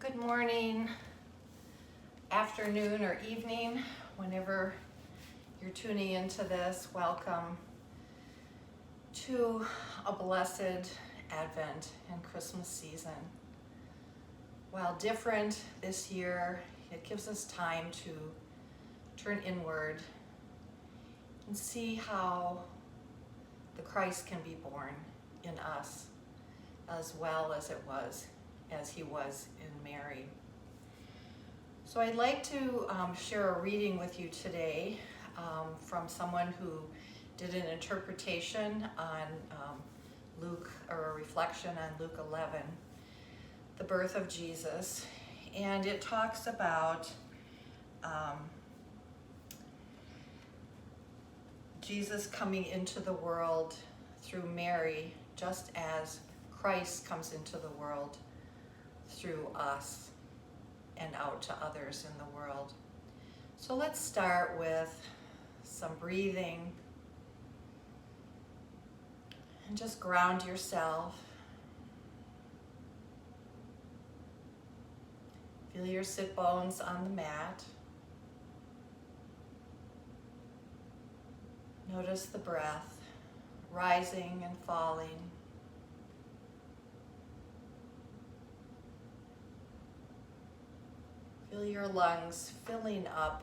Good morning, afternoon, or evening, whenever you're tuning into this. Welcome to a blessed Advent and Christmas season. While different this year, it gives us time to turn inward and see how the Christ can be born in us as well as he was in Mary. So I'd like to share a reading with you today from someone who did an interpretation on Luke, or a reflection on Luke 11, the birth of Jesus. And it talks about Jesus coming into the world through Mary, just as Christ comes into the world through us and out to others in the world. So let's start with some breathing and just ground yourself. Feel your sit bones on the mat. Notice the breath rising and falling. Feel your lungs filling up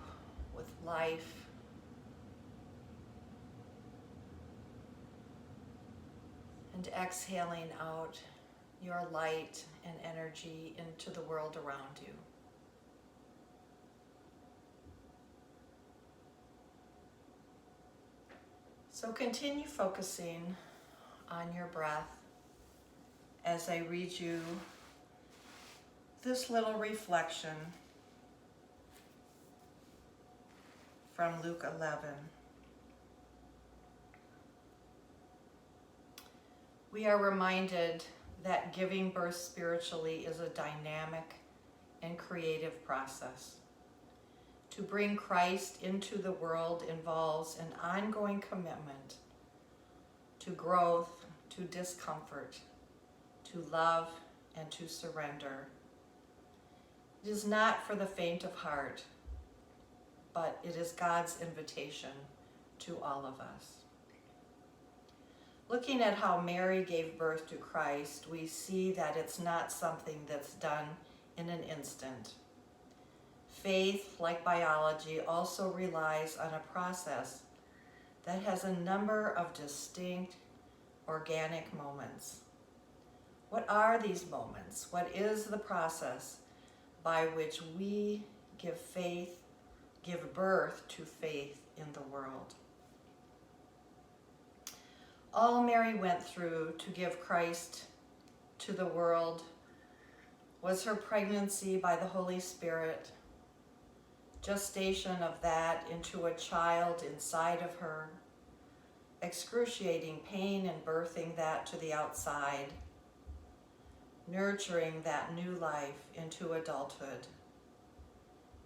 with life. And exhaling out your light and energy into the world around you. So continue focusing on your breath as I read you this little reflection from Luke 11. We are reminded that giving birth spiritually is a dynamic and creative process. To bring Christ into the world involves an ongoing commitment to growth, to discomfort, to love, and to surrender. It is not for the faint of heart, but it is God's invitation to all of us. Looking at how Mary gave birth to Christ, we see that it's not something that's done in an instant. Faith, like biology, also relies on a process that has a number of distinct organic moments. What are these moments? What is the process by which we give birth to faith in the world? All Mary went through to give Christ to the world was her pregnancy by the Holy Spirit, gestation of that into a child inside of her, excruciating pain in birthing that to the outside, nurturing that new life into adulthood,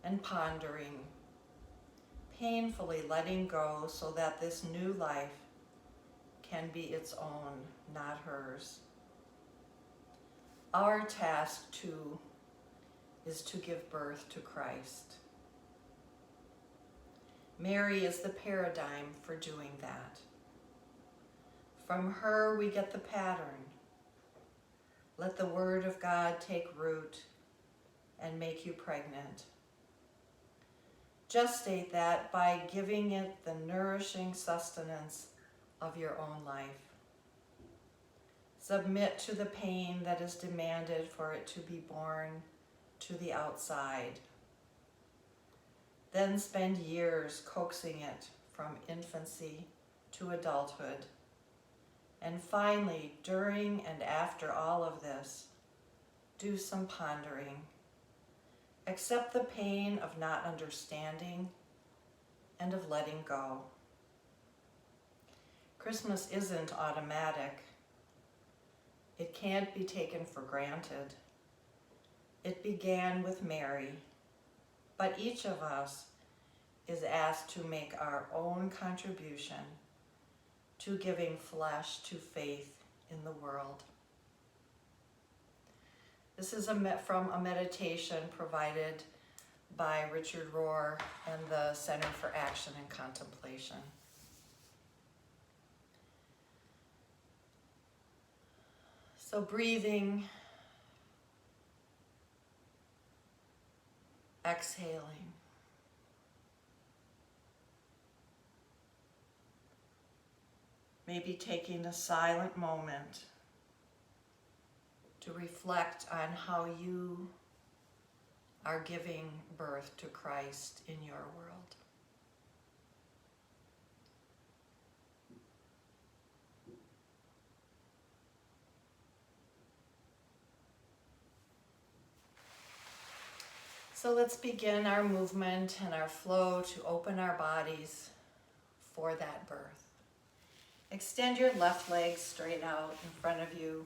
and pondering, painfully letting go so that this new life can be its own, not hers. Our task, too, is to give birth to Christ. Mary is the paradigm for doing that. From her we get the pattern. Let the word of God take root and make you pregnant. Gestate that by giving it the nourishing sustenance of your own life. Submit to the pain that is demanded for it to be born to the outside. Then spend years coaxing it from infancy to adulthood. And finally, during and after all of this, do some pondering. Accept the pain of not understanding and of letting go. Christmas isn't automatic. It can't be taken for granted. It began with Mary, but each of us is asked to make our own contribution to giving flesh to faith in the world. This is from a meditation provided by Richard Rohr and the Center for Action and Contemplation. So breathing, exhaling. Maybe taking a silent moment to reflect on how you are giving birth to Christ in your world. So let's begin our movement and our flow to open our bodies for that birth. Extend your left leg straight out in front of you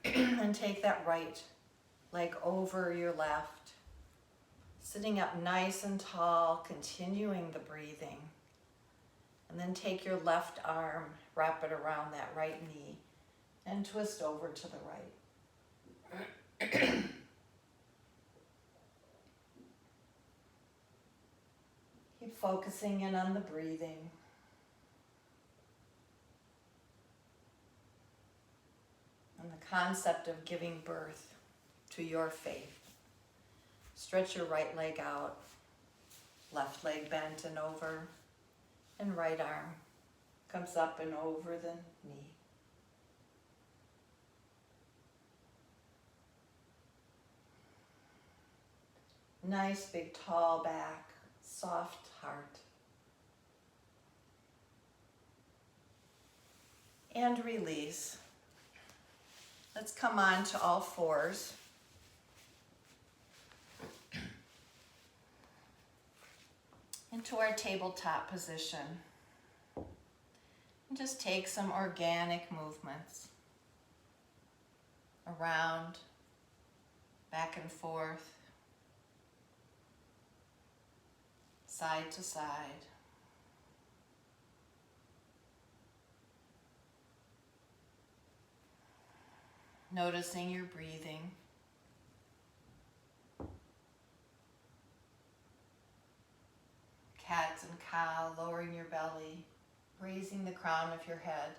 and take that right leg over your left. Sitting up nice and tall, continuing the breathing. And then take your left arm, wrap it around that right knee, and twist over to the right. Keep focusing in on the breathing. And the concept of giving birth to your faith. Stretch your right leg out, left leg bent and over, and right arm comes up and over the knee. Nice big tall back, soft heart. And release. Let's come on to all fours. Into our tabletop position. And just take some organic movements. Around, back and forth, side to side. Noticing your breathing. Cat and cow, lowering your belly, raising the crown of your head,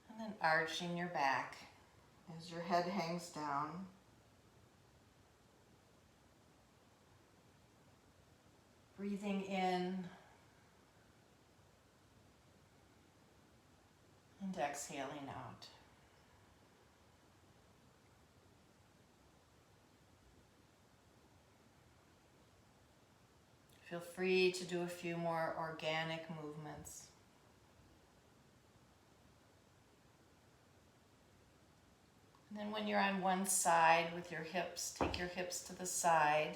and then arching your back as your head hangs down. Breathing in and exhaling out. Feel free to do a few more organic movements. And then when you're on one side with your hips, take your hips to the side,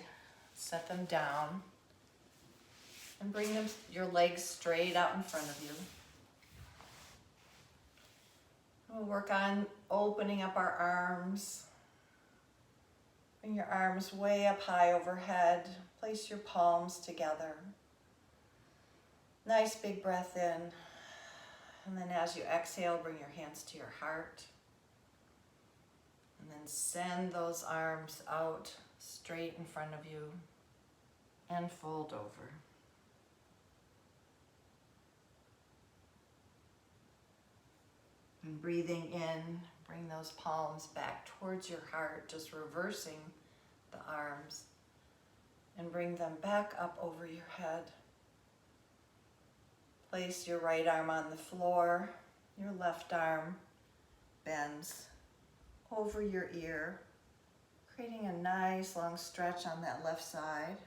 set them down, and bring your legs straight out in front of you. We'll work on opening up our arms. Bring your arms way up high overhead. Place your palms together. Nice big breath in. And then as you exhale, bring your hands to your heart. And then send those arms out straight in front of you and fold over. And breathing in, bring those palms back towards your heart, just reversing the arms. And bring them back up over your head. Place your right arm on the floor. Your left arm bends over your ear, creating a nice long stretch on that left side.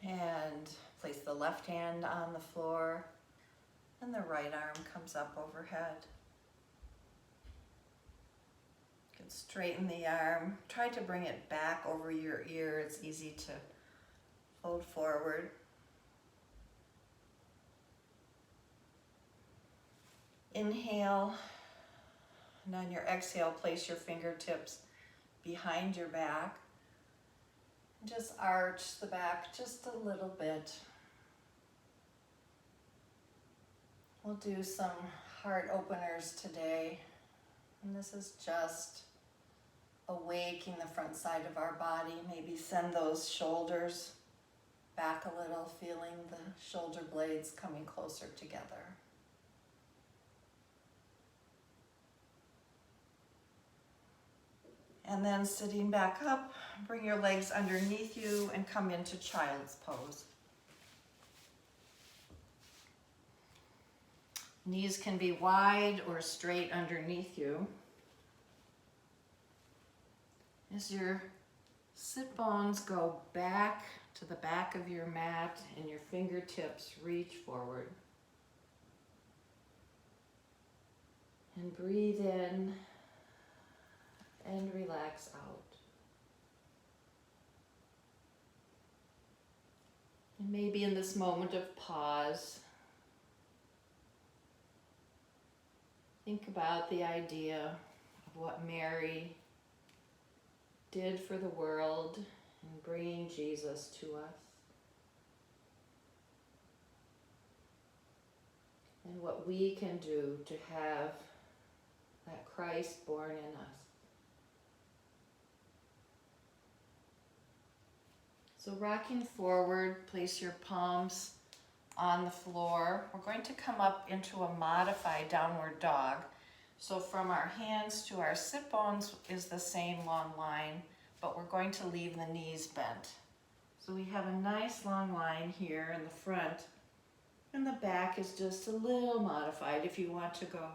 And place the left hand on the floor, and the right arm comes up overhead. You can straighten the arm. Try to bring it back over your ear. It's easy to fold forward. Inhale, and on your exhale, place your fingertips behind your back. And just arch the back just a little bit. We'll do some heart openers today. And this is just awaking the front side of our body. Maybe send those shoulders back a little, feeling the shoulder blades coming closer together. And then sitting back up, bring your legs underneath you and come into child's pose. Knees can be wide or straight underneath you. As your sit bones go back to the back of your mat and your fingertips reach forward. And breathe in and relax out. And maybe in this moment of pause, think about the idea of what Mary did for the world in bringing Jesus to us. And what we can do to have that Christ born in us. So rocking forward, place your palms on the floor. We're going to come up into a modified downward dog. So from our hands to our sit bones is the same long line, but we're going to leave the knees bent. So we have a nice long line here in the front, and the back is just a little modified. If you want to go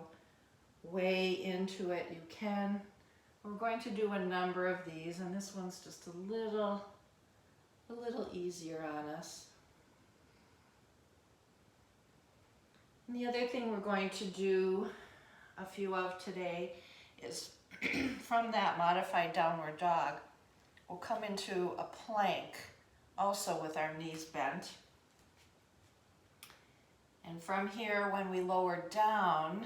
way into it, you can. We're going to do a number of these, and this one's just a little easier on us. And the other thing we're going to do a few of today is from that modified downward dog, we'll come into a plank also with our knees bent. And from here, when we lower down,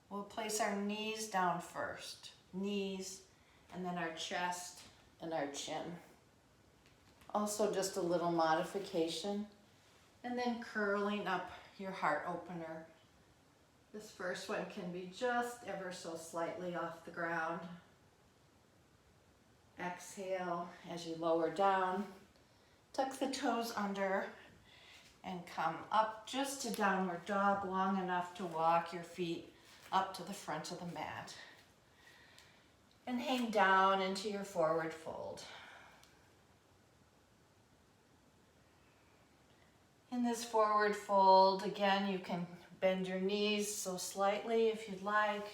we'll place our knees down first. Knees, and then our chest and our chin. Also just a little modification. And then curling up your heart opener. This first one can be just ever so slightly off the ground. Exhale as you lower down. Tuck the toes under and come up just to downward dog, long enough to walk your feet up to the front of the mat. And hang down into your forward fold. In this forward fold, again, you can bend your knees so slightly if you'd like.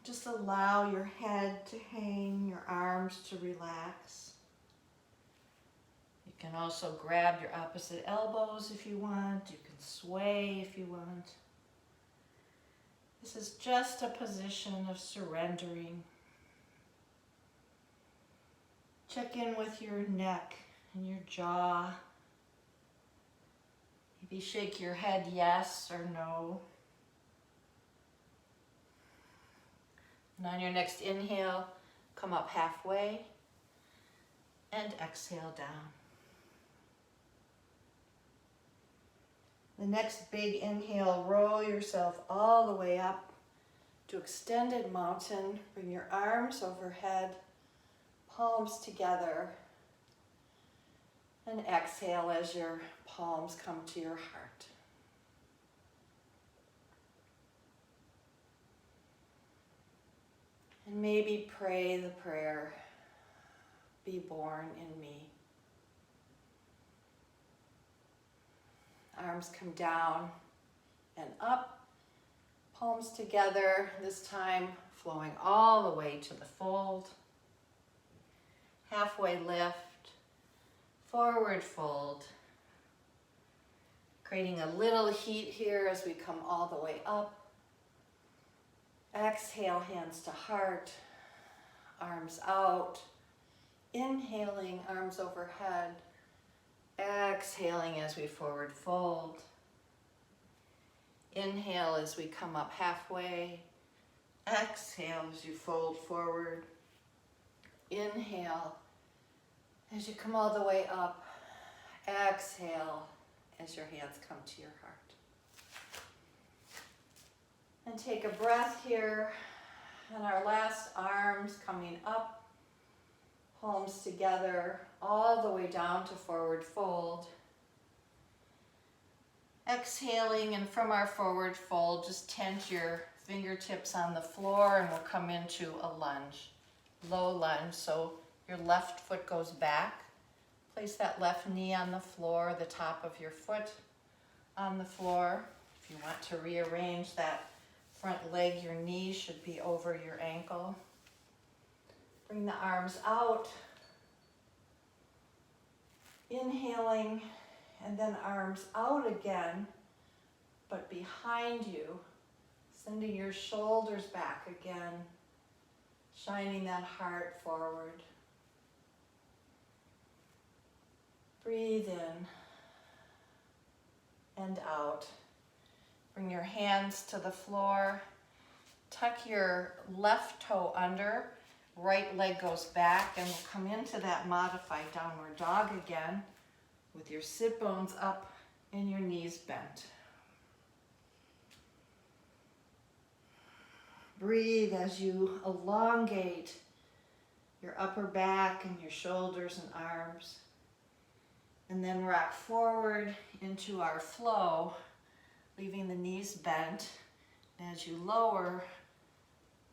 Just allow your head to hang, your arms to relax. You can also grab your opposite elbows if you want. You can sway if you want. This is just a position of surrendering. Check in with your neck and your jaw. Maybe shake your head yes or no. And on your next inhale, come up halfway and exhale down. The next big inhale, roll yourself all the way up to extended mountain. Bring your arms overhead, palms together. And exhale as your palms come to your heart. And maybe pray the prayer, be born in me. Arms come down and up, palms together, this time flowing all the way to the fold. Halfway lift. Forward fold, creating a little heat here as we come all the way up. Exhale, hands to heart, arms out. Inhaling, arms overhead. Exhaling as we forward fold. Inhale as we come up halfway. Exhale as you fold forward. Inhale as you come all the way up. Exhale as your hands come to your heart. And take a breath here. And our last arms coming up, palms together, all the way down to forward fold. Exhaling, and from our forward fold, just tent your fingertips on the floor and we'll come into a lunge, low lunge. So your left foot goes back. Place that left knee on the floor, the top of your foot on the floor. If you want to rearrange that front leg, your knee should be over your ankle. Bring the arms out. Inhaling, and then arms out again, but behind you, sending your shoulders back again, shining that heart forward. Breathe in and out. Bring your hands to the floor. Tuck your left toe under. Right leg goes back, and we'll come into that modified downward dog again with your sit bones up and your knees bent. Breathe as you elongate your upper back and your shoulders and arms. And then rock forward into our flow, leaving the knees bent. And as you lower,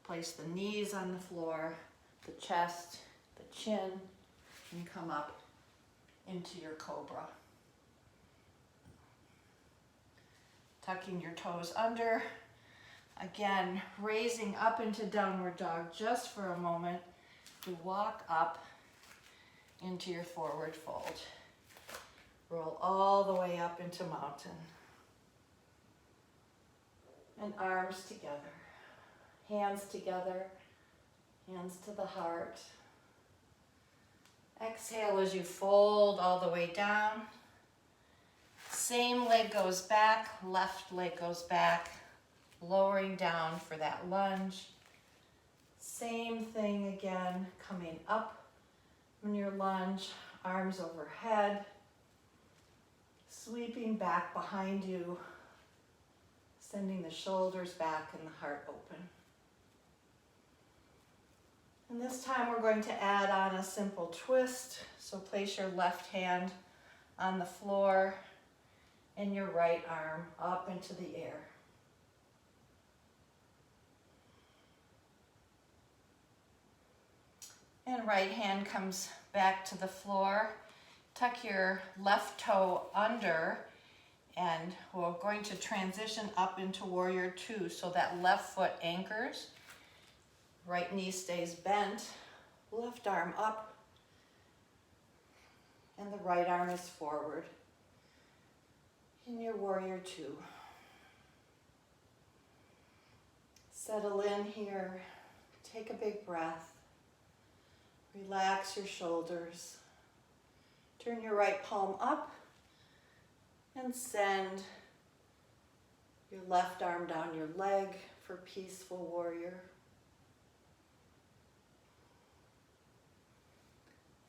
place the knees on the floor, the chest, the chin, and come up into your cobra. Tucking your toes under. Again, raising up into downward dog just for a moment. You walk up into your forward fold. Roll all the way up into mountain. And arms together. Hands together. Hands to the heart. Exhale as you fold all the way down. Same leg goes back, left leg goes back, lowering down for that lunge. Same thing again, coming up in your lunge, arms overhead, sweeping back behind you, sending the shoulders back and the heart open. And this time we're going to add on a simple twist. So place your left hand on the floor and your right arm up into the air. And right hand comes back to the floor. Tuck your left toe under, and we're going to transition up into warrior two. So that left foot anchors. Right knee stays bent, left arm up, and the right arm is forward in your warrior two. Settle in here, take a big breath, relax your shoulders, turn your right palm up, and send your left arm down your leg for peaceful warrior.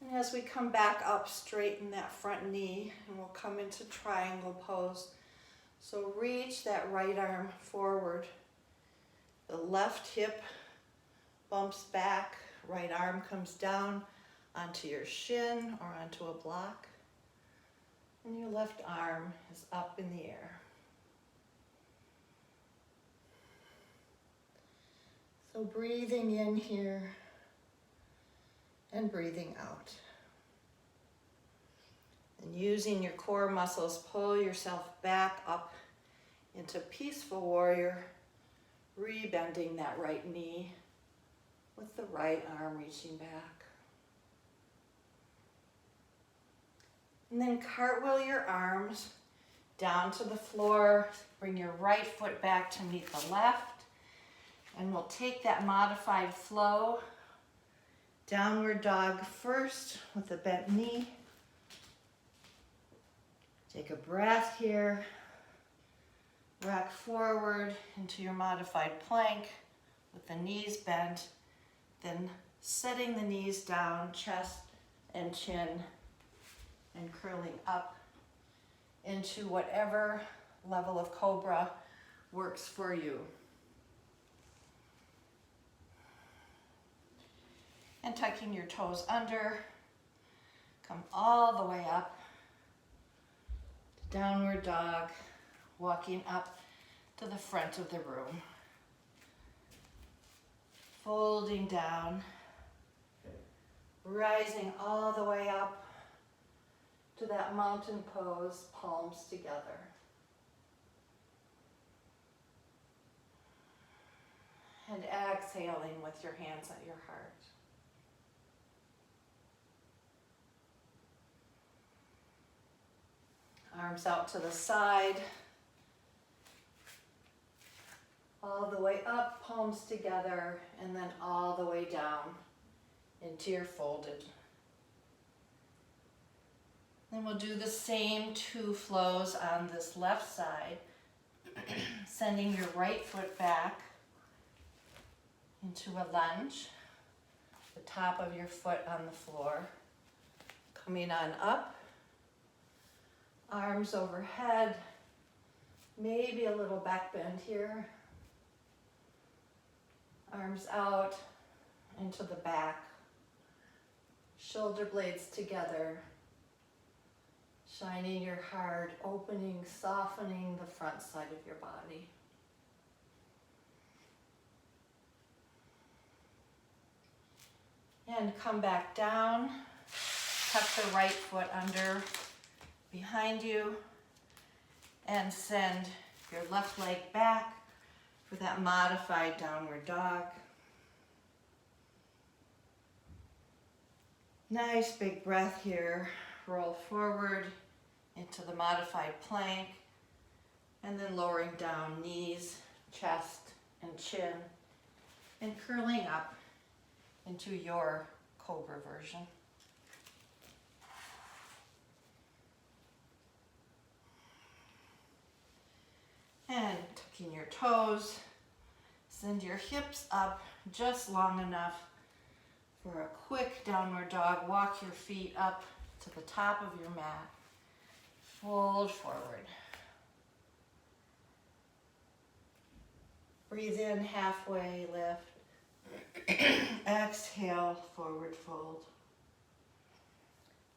And as we come back up, straighten that front knee, and we'll come into triangle pose. So reach that right arm forward. The left hip bumps back, right arm comes down onto your shin or onto a block, and your left arm is up in the air. So breathing in here and breathing out. And using your core muscles, pull yourself back up into peaceful warrior, rebending that right knee with the right arm reaching back. And then cartwheel your arms down to the floor, bring your right foot back to meet the left, and we'll take that modified flow. Downward dog first with the bent knee. Take a breath here. Rock forward into your modified plank with the knees bent. Then setting the knees down, chest and chin, and curling up into whatever level of cobra works for you. And tucking your toes under, come all the way up to downward dog, walking up to the front of the room. Folding down, rising all the way up to that mountain pose, palms together. And exhaling with your hands at your heart. Arms out to the side. All the way up, palms together, and then all the way down into your folded. Then we'll do the same 2 flows on this left side, sending your right foot back into a lunge, the top of your foot on the floor. Coming on up, arms overhead, maybe a little back bend here. Arms out into the back, shoulder blades together, shining your heart, opening, softening the front side of your body. And come back down, tuck the right foot under behind you, and send your left leg back for that modified downward dog. Nice big breath here. Roll forward into the modified plank, and then lowering down knees, chest, and chin, and curling up into your cobra version. And tucking your toes, send your hips up just long enough for a quick downward dog. Walk your feet up to the top of your mat. Fold forward. Breathe in, halfway lift. Exhale, forward fold.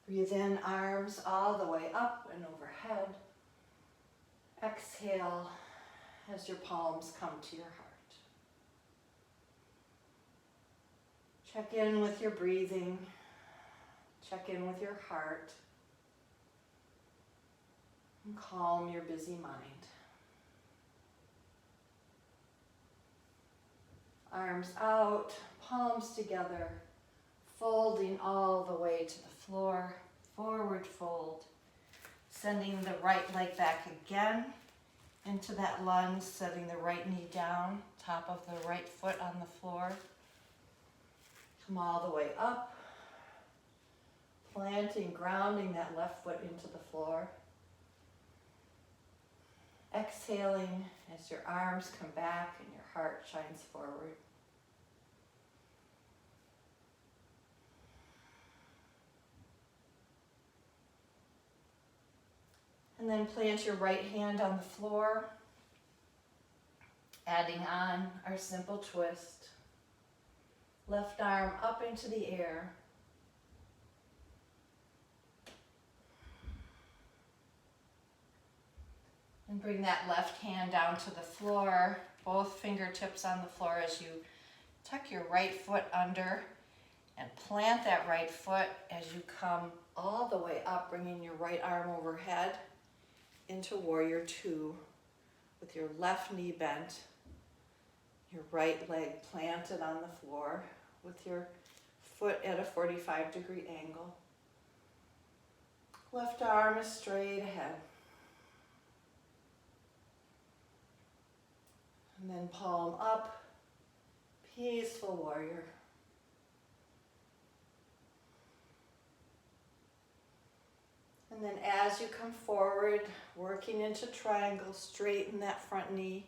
Breathe in, arms all the way up and overhead. Exhale as your palms come to your heart. Check in with your breathing. Check in with your heart. And calm your busy mind. Arms out, palms together, folding all the way to the floor. Forward fold. Sending the right leg back again into that lunge, setting the right knee down, top of the right foot on the floor. Come all the way up, planting, grounding that left foot into the floor. Exhaling as your arms come back and your heart shines forward. And then plant your right hand on the floor, adding on our simple twist. Left arm up into the air. And bring that left hand down to the floor, both fingertips on the floor as you tuck your right foot under and plant that right foot as you come all the way up, bringing your right arm overhead into Warrior Two with your left knee bent, your right leg planted on the floor with your foot at a 45-degree angle. Left arm is straight ahead. And then palm up, peaceful warrior. And then as you come forward, working into triangle, straighten that front knee,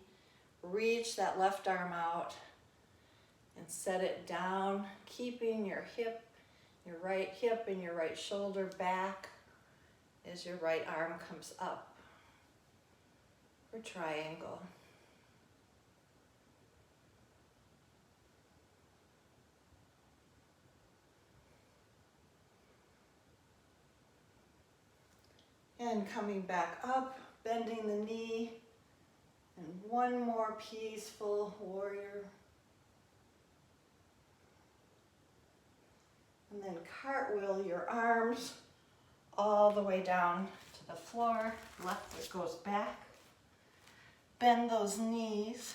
reach that left arm out, and set it down, keeping your hip, your right hip and your right shoulder back as your right arm comes up for triangle. And coming back up, bending the knee, and one more peaceful warrior. And then cartwheel your arms all the way down to the floor. Left foot goes back. Bend those knees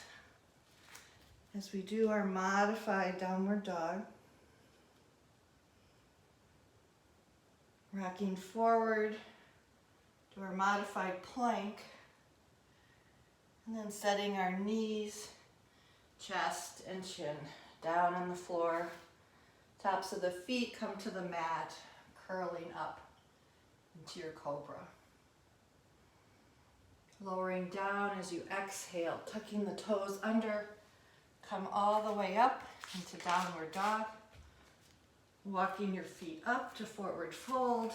as we do our modified downward dog. Rocking forward to our modified plank. And then setting our knees, chest, and chin down on the floor. Tops of the feet come to the mat, curling up into your cobra. Lowering down as you exhale, tucking the toes under. Come all the way up into downward dog. Walking your feet up to forward fold.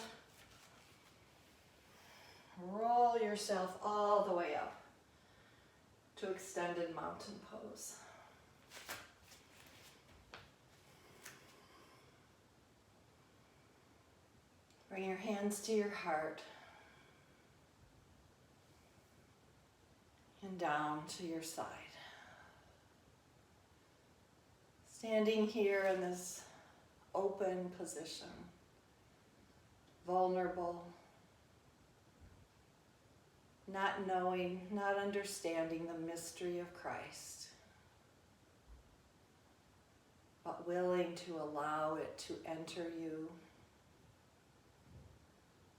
Roll yourself all the way up to extended mountain pose. Bring your hands to your heart and down to your side. Standing here in this open position, vulnerable, not knowing, not understanding the mystery of Christ, but willing to allow it to enter you,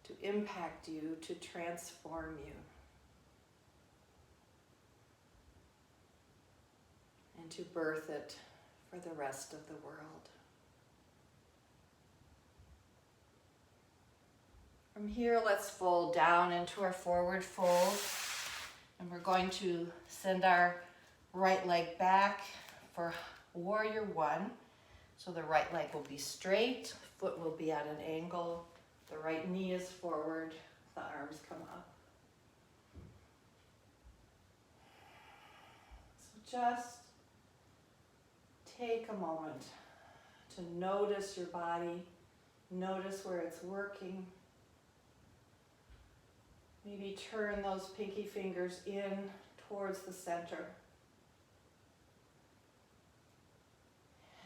to impact you, to transform you, and to birth it for the rest of the world. From here, let's fold down into our forward fold, and we're going to send our right leg back for warrior one. So the right leg will be straight, foot will be at an angle, the right knee is forward, the arms come up. So just take a moment to notice your body, notice where it's working. Maybe turn those pinky fingers in towards the center.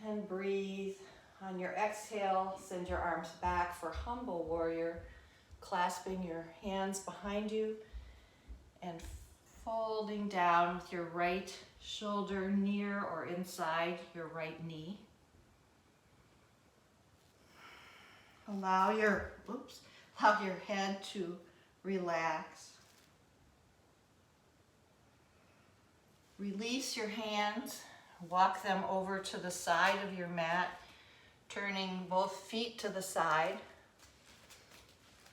And breathe. On your exhale, send your arms back for humble warrior, clasping your hands behind you and folding down with your right shoulder near or inside your right knee. Allow your head to relax. Release your hands, walk them over to the side of your mat, turning both feet to the side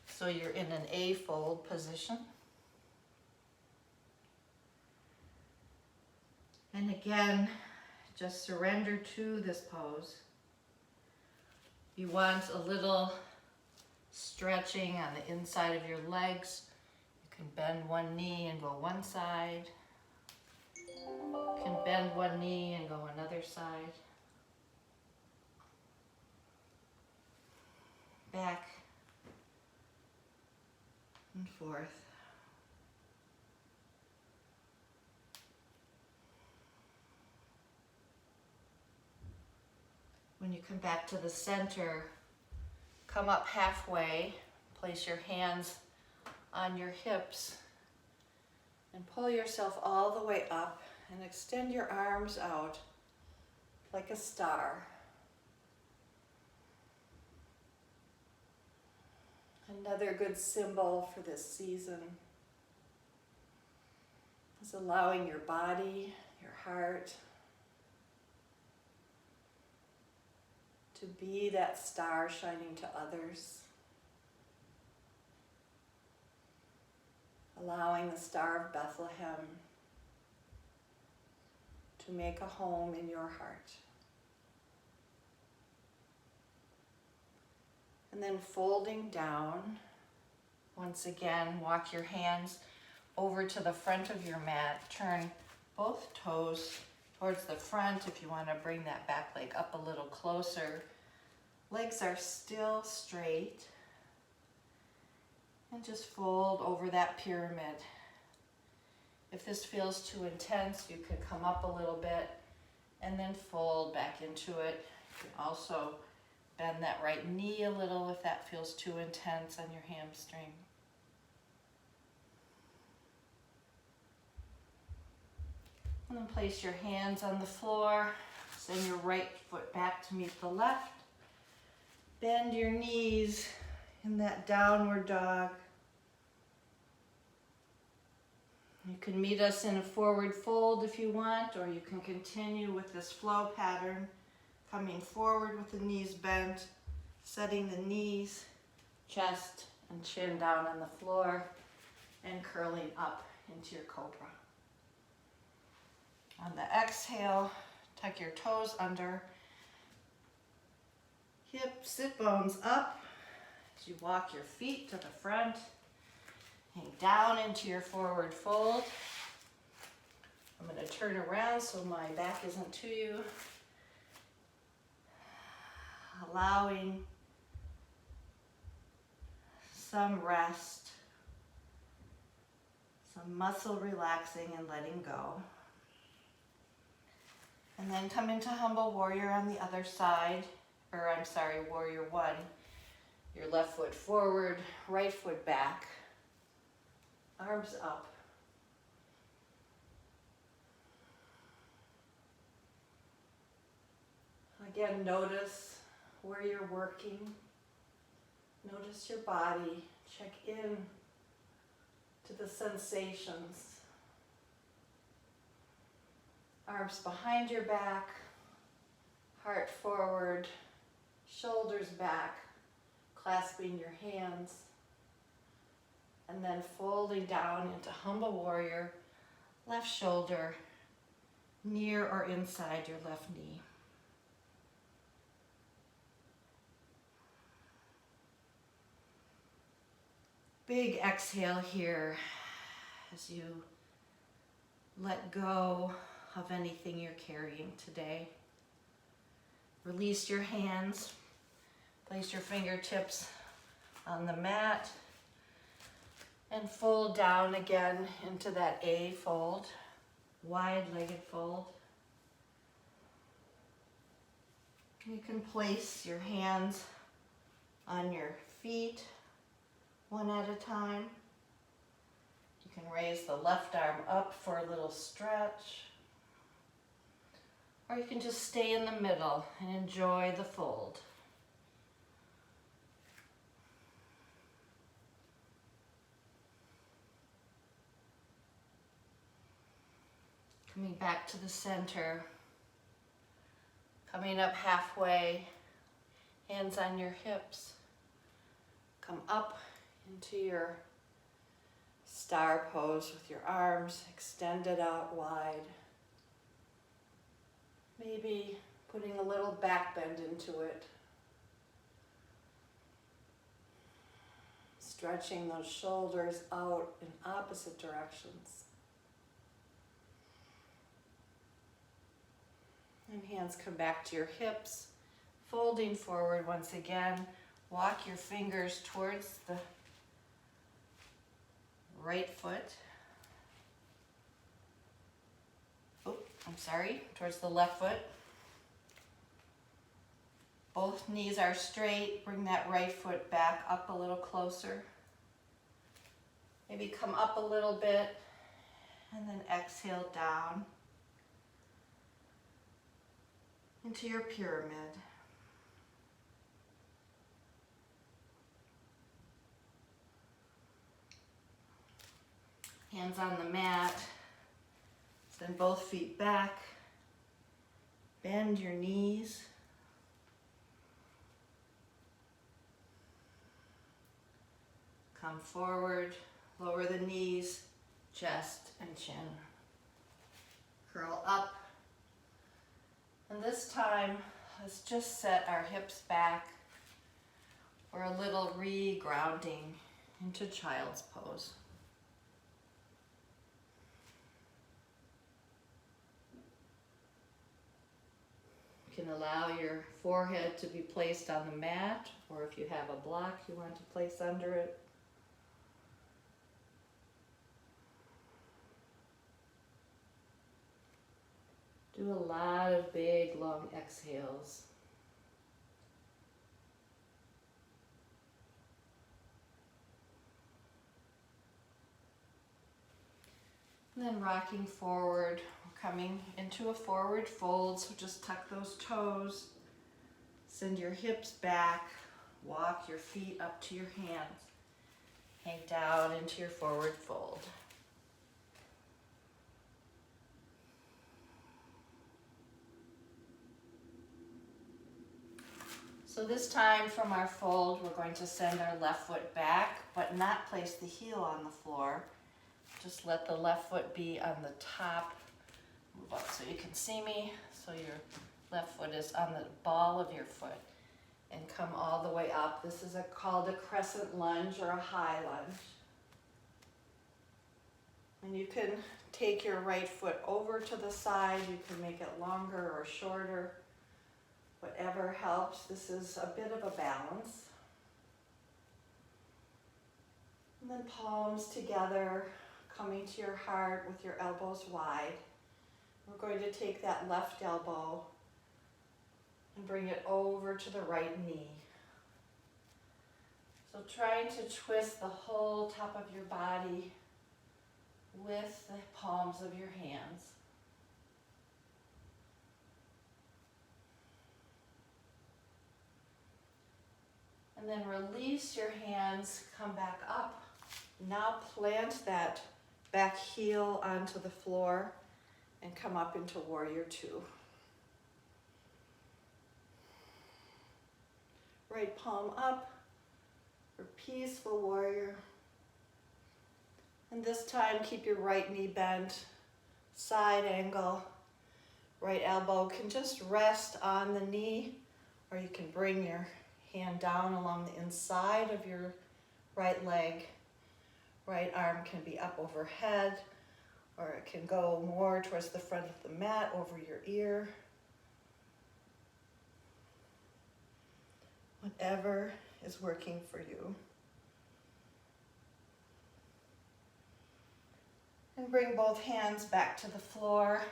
so you're in an A fold position. And again, just surrender to this pose. You want a little stretching on the inside of your legs. You can bend one knee and go one side. You can bend one knee and go another side. Back and forth. When you come back to the center, come up halfway, place your hands on your hips, and pull yourself all the way up and extend your arms out like a star. Another good symbol for this season is allowing your body, your heart, to be that star shining to others. Allowing the Star of Bethlehem to make a home in your heart. And then folding down Once again, walk your hands over to the front of your mat. Turn both toes towards the front if you want to bring that back leg up a little closer. Legs are still straight. And just fold over that pyramid. If this feels too intense, you can come up a little bit and then fold back into it. You can also bend that right knee a little if that feels too intense on your hamstring. And then place your hands on the floor. Send your right foot back to meet the left. Bend your knees in that downward dog. You can meet us in a forward fold if you want, or you can continue with this flow pattern, coming forward with the knees bent, setting the knees, chest, and chin down on the floor, and curling up into your cobra. On the exhale, tuck your toes under, hip, sit bones up as you walk your feet to the front. Hang down into your forward fold. I'm going to turn around so my back isn't to you. Allowing some rest, some muscle relaxing and letting go. And then come into humble warrior on the other side, warrior one. Your left foot forward, right foot back. Arms up. Again, notice where you're working. Notice your body. Check in to the sensations. Arms behind your back, heart forward, shoulders back, clasping your hands. And then folding down into humble warrior, left shoulder near or inside your left knee. Big exhale here as you let go of anything you're carrying today. Release your hands, place your fingertips on the mat, and fold down again into that A fold, wide-legged fold. You can place your hands on your feet one at a time. You can raise the left arm up for a little stretch. Or you can just stay in the middle and enjoy the fold. Coming back to the center, coming up halfway, hands on your hips. Come up into your star pose with your arms extended out wide. Maybe putting a little back bend into it. Stretching those shoulders out in opposite directions. And hands come back to your hips, folding forward once again. Walk your fingers towards the right foot. Towards the left foot. Both knees are straight. Bring that right foot back up a little closer. Maybe come up a little bit and then exhale down into your pyramid. Hands on the mat. Send both feet back. Bend your knees. Come forward, lower the knees, chest and chin. Curl up. And this time, let's just set our hips back for a little re-grounding into child's pose. You can allow your forehead to be placed on the mat, or if you have a block you want to place under it. Do a lot of big, long exhales. And then rocking forward, coming into a forward fold, so just tuck those toes, send your hips back, walk your feet up to your hands, hang down into your forward fold. So this time from our fold, we're going to send our left foot back, but not place the heel on the floor. Just let the left foot be on the top. Move up so you can see me. So your left foot is on the ball of your foot. And come all the way up. This is called a crescent lunge or a high lunge. And you can take your right foot over to the side. You can make it longer or shorter. Whatever helps. This is a bit of a balance. And then palms together, coming to your heart with your elbows wide. We're going to take that left elbow and bring it over to the right knee. So trying to twist the whole top of your body with the palms of your hands. And then release your hands, come back up. Now plant that back heel onto the floor and come up into Warrior Two. Right palm up for Peaceful Warrior. And this time keep your right knee bent, side angle. Right elbow can just rest on the knee, or you can bring your hand down along the inside of your right leg. Right arm can be up overhead, or it can go more towards the front of the mat over your ear. Whatever is working for you. And bring both hands back to the floor.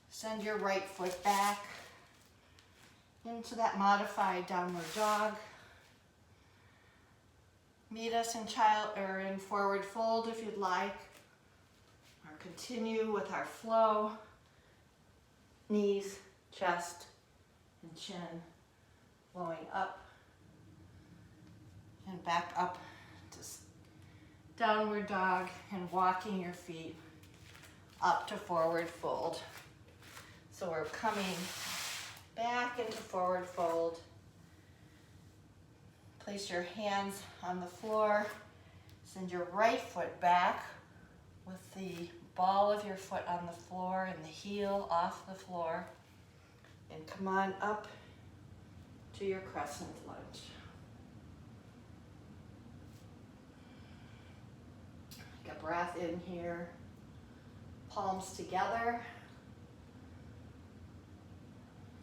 Send your right foot back into that modified downward dog. Meet us in forward fold if you'd like, or continue with our flow. Knees, chest, and chin flowing up and back up to downward dog, and walking your feet up to forward fold. So we're coming back into forward fold. Place your hands on the floor. Send your right foot back with the ball of your foot on the floor and the heel off the floor. And come on up to your crescent lunge. Take a breath in here. Palms together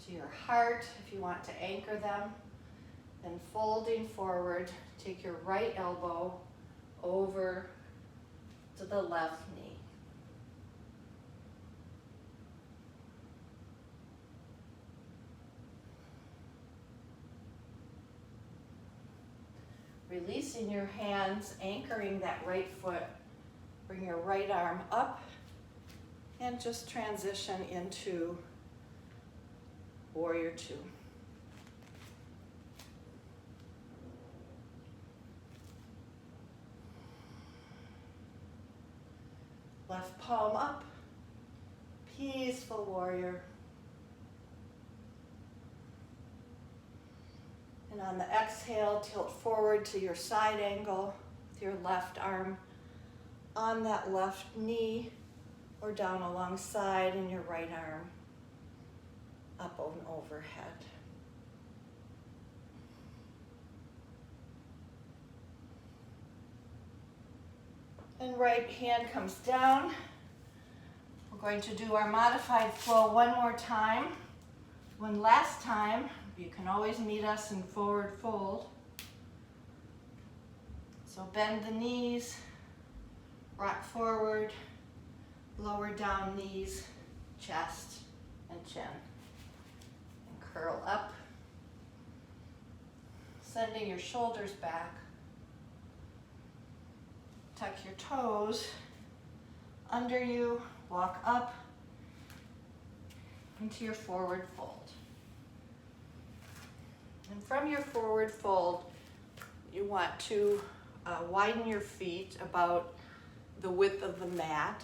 to your heart if you want to anchor them. Then folding forward, take your right elbow over to the left knee. Releasing your hands, anchoring that right foot. Bring your right arm up and just transition into Warrior Two. Left palm up, Peaceful Warrior. And on the exhale, tilt forward to your side angle with your left arm on that left knee or down alongside, and your right arm up and overhead. Then right hand comes down. We're going to do our modified flow one more time. One last time. You can always meet us in forward fold. So bend the knees, rock forward, lower down knees, chest and chin. And curl up, sending your shoulders back. Tuck your toes under you, walk up into your forward fold. And from your forward fold, you want to widen your feet about the width of the mat.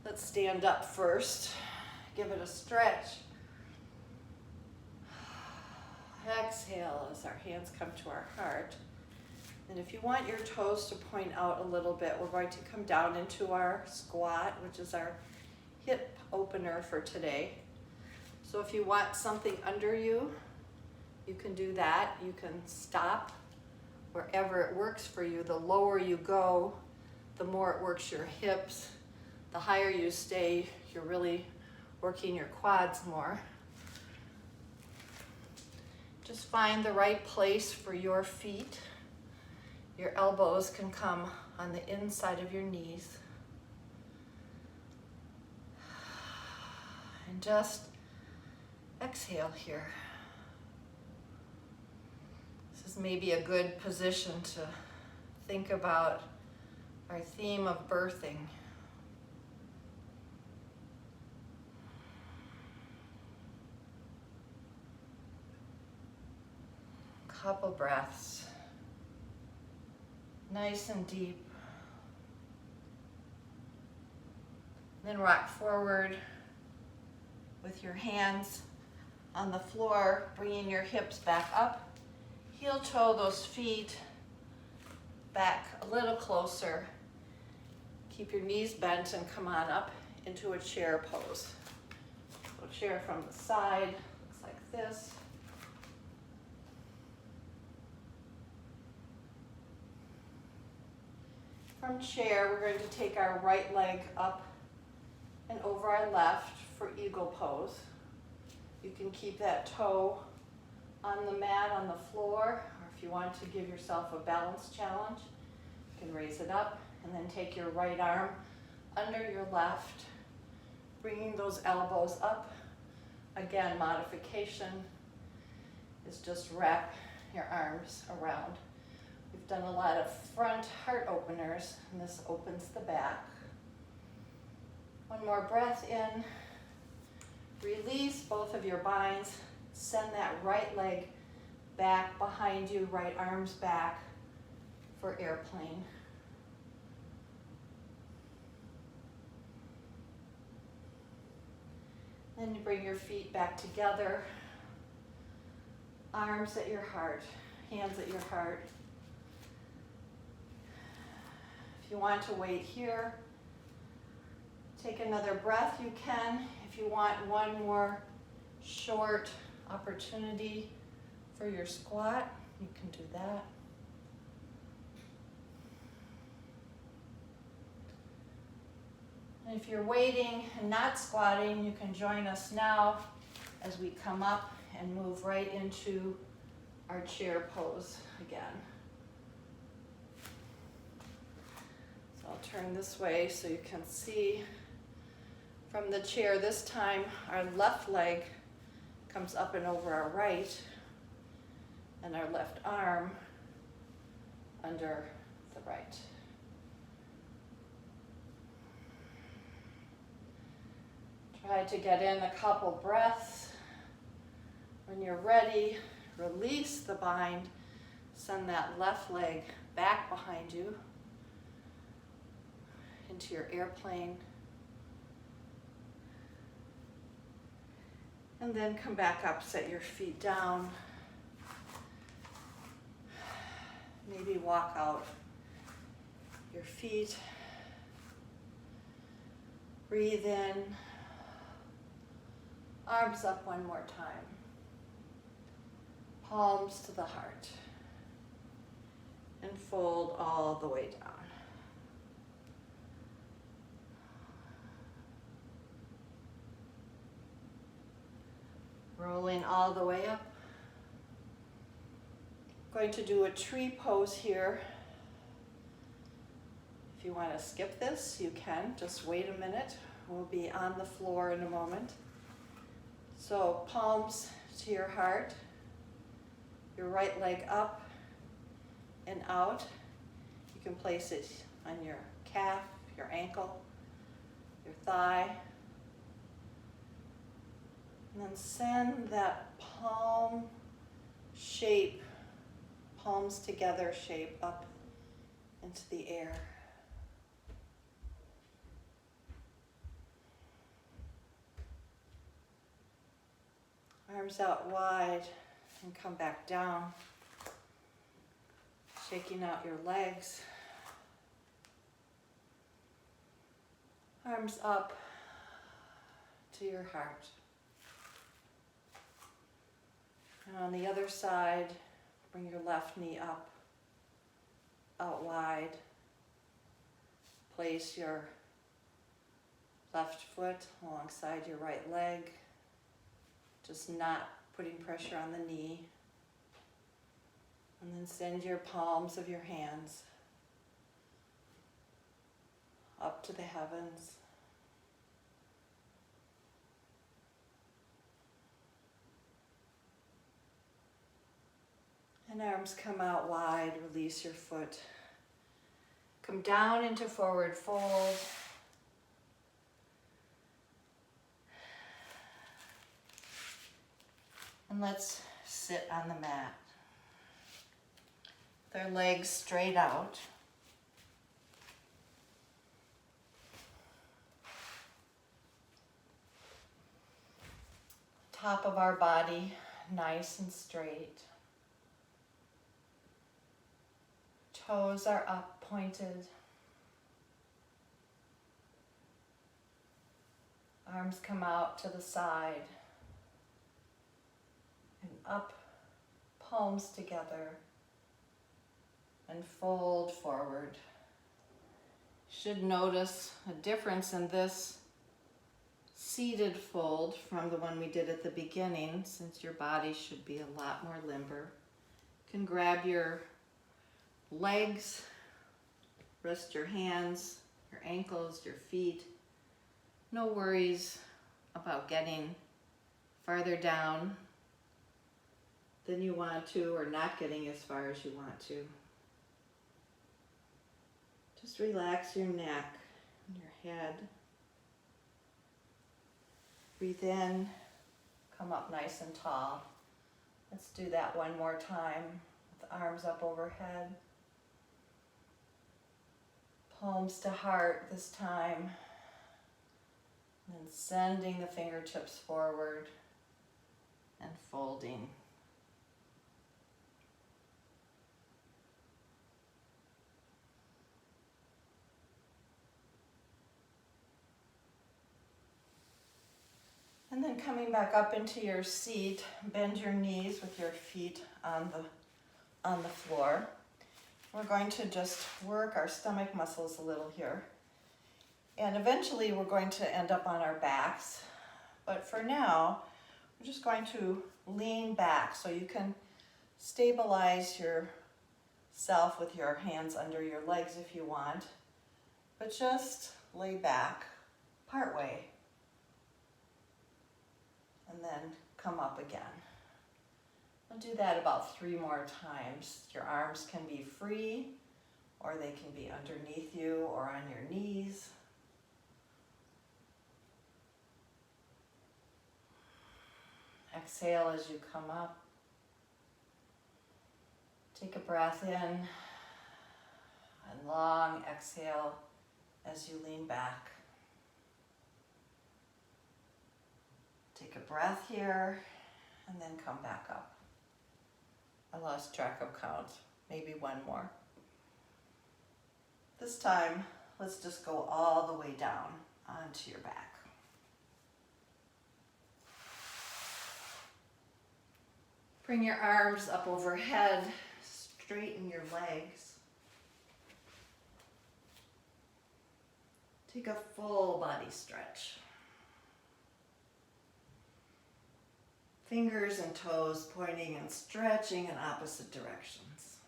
Let's stand up first. Give it a stretch. Exhale as our hands come to our heart. And if you want your toes to point out a little bit, we're going to come down into our squat, which is our hip opener for today. So if you want something under you, you can do that. You can stop wherever it works for you. The lower you go, the more it works your hips. The higher you stay, you're really working your quads more. Just find the right place for your feet. Your elbows can come on the inside of your knees. And just exhale here. This is maybe a good position to think about our theme of birthing. Couple breaths. Nice and deep. Then rock forward with your hands on the floor, bringing your hips back up. Heel toe those feet back a little closer. Keep your knees bent and come on up into a chair pose. So chair from the side, looks like this. From chair, we're going to take our right leg up and over our left for eagle pose. You can keep that toe on the mat, on the floor, or if you want to give yourself a balance challenge, you can raise it up and then take your right arm under your left, bringing those elbows up. Again, modification is just wrap your arms around. We've done a lot of front heart openers, and this opens the back. One more breath in. Release both of your binds. Send that right leg back behind you, right arms back for airplane. Then you bring your feet back together. Arms at your heart, hands at your heart. If you want to wait here, take another breath, you can. If you want one more short opportunity for your squat, you can do that. And if you're waiting and not squatting, you can join us now as we come up and move right into our chair pose again. So I'll turn this way so you can see from the chair. This time our left leg comes up and over our right, and our left arm under the right. Try to get in a couple breaths. When you're ready, release the bind. Send that left leg back behind you into your airplane. And then come back up, set your feet down. Maybe walk out your feet. Breathe in. Arms up one more time. Palms to the heart. and fold all the way down. Rolling all the way up. Going to do a tree pose here. If you want to skip this, you can. Just wait a minute. We'll be on the floor in a moment. So palms to your heart, your right leg up and out. You can place it on your calf, your ankle, your thigh. And then send that palm shape, palms together shape up into the air. Arms out wide and come back down. Shaking out your legs. Arms up to your heart. And on the other side, bring your left knee up, out wide. Place your left foot alongside your right leg, just not putting pressure on the knee. And then send your palms of your hands up to the heavens. And arms come out wide, release your foot. Come down into forward fold. And let's sit on the mat. Their legs straight out. Top of our body nice and straight. Toes are up, pointed. Arms come out to the side and up, palms together, and fold forward. Should notice a difference in this seated fold from the one we did at the beginning, since your body should be a lot more limber. You can grab your legs, rest your hands, your ankles, your feet. No worries about getting farther down than you want to, or not getting as far as you want to. Just relax your neck and your head. Breathe in, come up nice and tall. Let's do that one more time with arms up overhead. Palms to heart this time. And then sending the fingertips forward and folding. And then coming back up into your seat, bend your knees with your feet on the floor. We're going to just work our stomach muscles a little here. And eventually we're going to end up on our backs. But for now, we're just going to lean back so you can stabilize yourself with your hands under your legs if you want. But just lay back partway. And then come up again. We'll do that about 3 more times. Your arms can be free, or they can be underneath you or on your knees. Exhale as you come up. Take a breath in, and long exhale as you lean back. Take a breath here, and then come back up. I lost track of count. Maybe one more. This time, let's just go all the way down onto your back. Bring your arms up overhead, straighten your legs. Take a full body stretch. Fingers and toes pointing and stretching in opposite directions.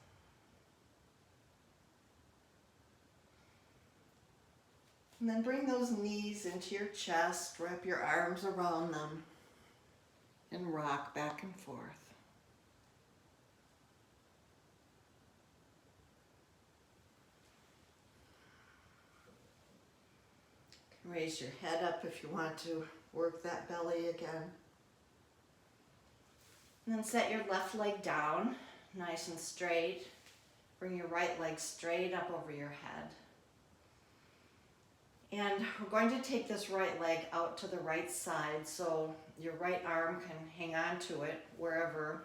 And then bring those knees into your chest, wrap your arms around them, and rock back and forth. Raise your head up if you want to work that belly again. And then set your left leg down, nice and straight. Bring your right leg straight up over your head. And we're going to take this right leg out to the right side so your right arm can hang on to it wherever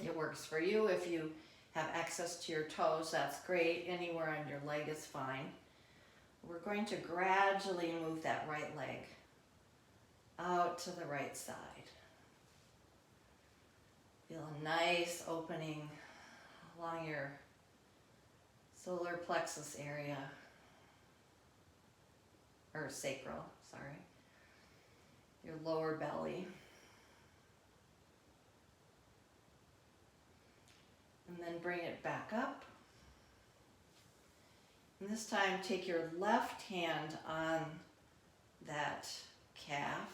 it works for you. If you have access to your toes, that's great. Anywhere on your leg is fine. We're going to gradually move that right leg out to the right side. Feel a nice opening along your solar plexus area, or sacral, sorry, your lower belly. And then bring it back up. And this time take your left hand on that calf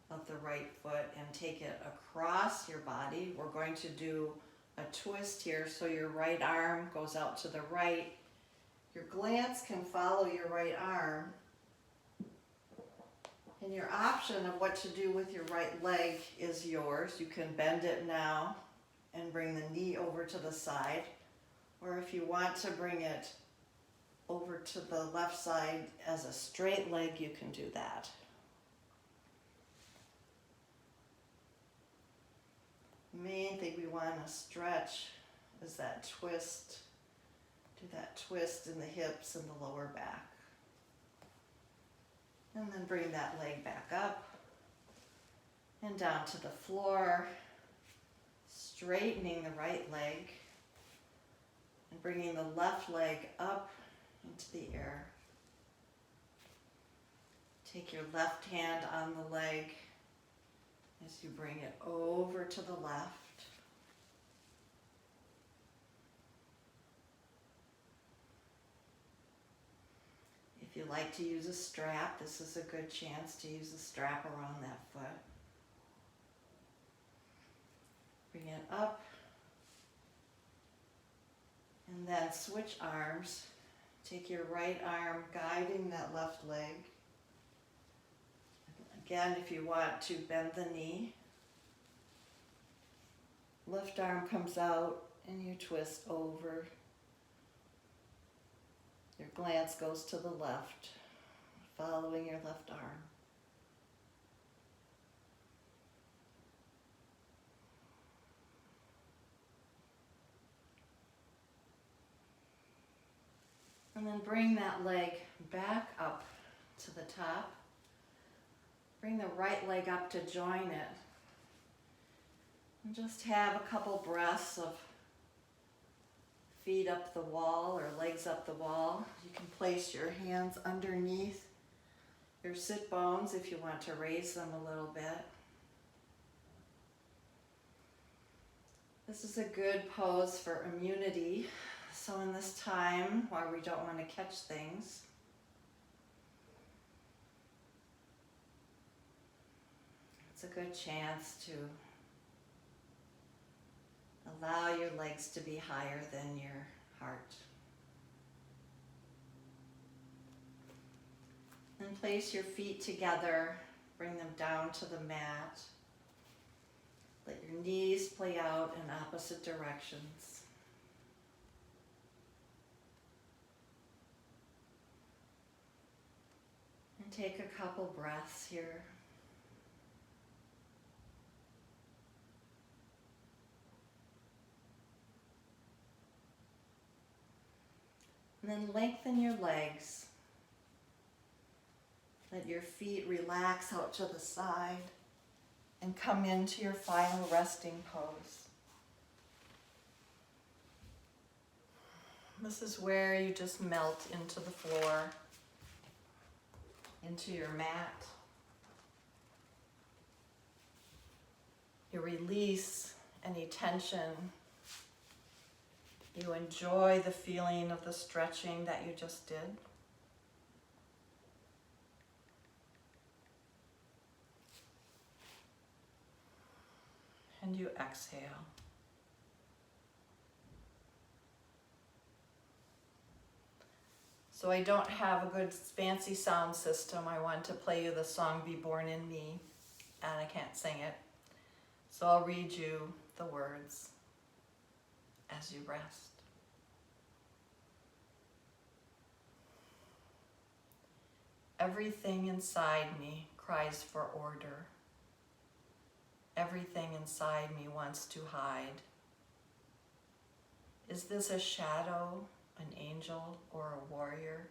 of the right foot and take it across your body. We're going to do a twist here, so your right arm goes out to the right. Your glance can follow your right arm. And your option of what to do with your right leg is yours. You can bend it now and bring the knee over to the side. Or if you want to bring it over to the left side as a straight leg, you can do that. The main thing we want to stretch is that twist. Do that twist in the hips and the lower back. And then bring that leg back up and down to the floor, straightening the right leg and bringing the left leg up into the air. Take your left hand on the leg as you bring it over to the left. If you like to use a strap, this is a good chance to use a strap around that foot. Bring it up and then switch arms. Take your right arm guiding that left leg. Again, if you want to bend the knee, left arm comes out and you twist over. Your glance goes to the left, following your left arm. And then bring that leg back up to the top. Bring the right leg up to join it. And just have a couple breaths of feet up the wall or legs up the wall. You can place your hands underneath your sit bones if you want to raise them a little bit. This is a good pose for immunity. So in this time where we don't want to catch things, it's a good chance to allow your legs to be higher than your heart. Then place your feet together, bring them down to the mat. Let your knees play out in opposite directions. And take a couple breaths here. And then lengthen your legs. Let your feet relax out to the side and come into your final resting pose. This is where you just melt into the floor. into your mat. You release any tension. You enjoy the feeling of the stretching that you just did. And you exhale. So I don't have a good fancy sound system. I want to play you the song Be Born in Me, and I can't sing it. So I'll read you the words as you rest. Everything inside me cries for order. Everything inside me wants to hide. Is this a shadow, an angel, or a warrior?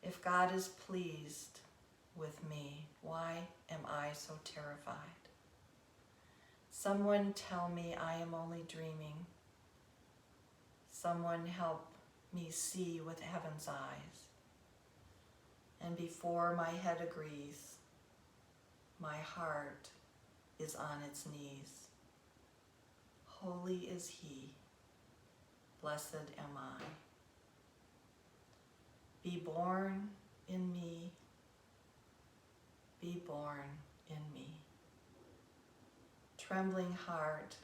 If God is pleased with me, why am I so terrified? Someone tell me I am only dreaming. Someone help me see with heaven's eyes. And before my head agrees, my heart is on its knees. Holy is He, blessed am I. Be born in me, be born in me. Trembling heart,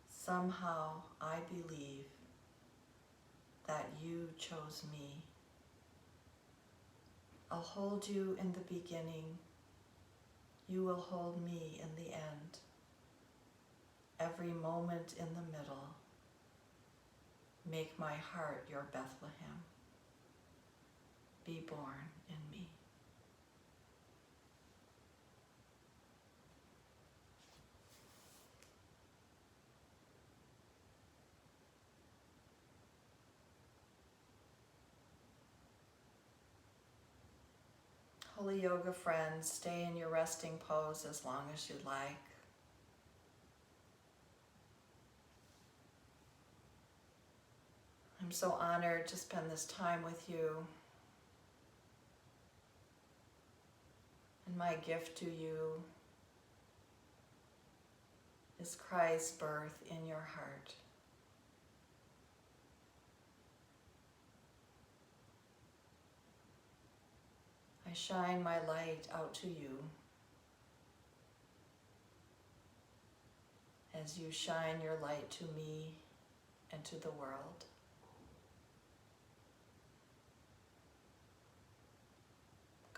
somehow I believe that you chose me. I'll hold you in the beginning. You will hold me in the end. Every moment in the middle. Make my heart your Bethlehem. Be born in me. Holy yoga friends, stay in your resting pose as long as you'd like. I'm so honored to spend this time with you. And my gift to you is Christ's birth in your heart. I shine my light out to you as you shine your light to me and to the world.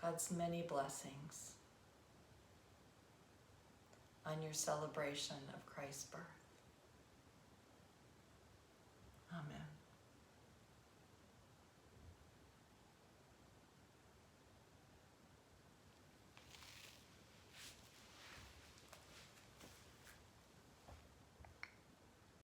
God's many blessings on your celebration of Christ's birth.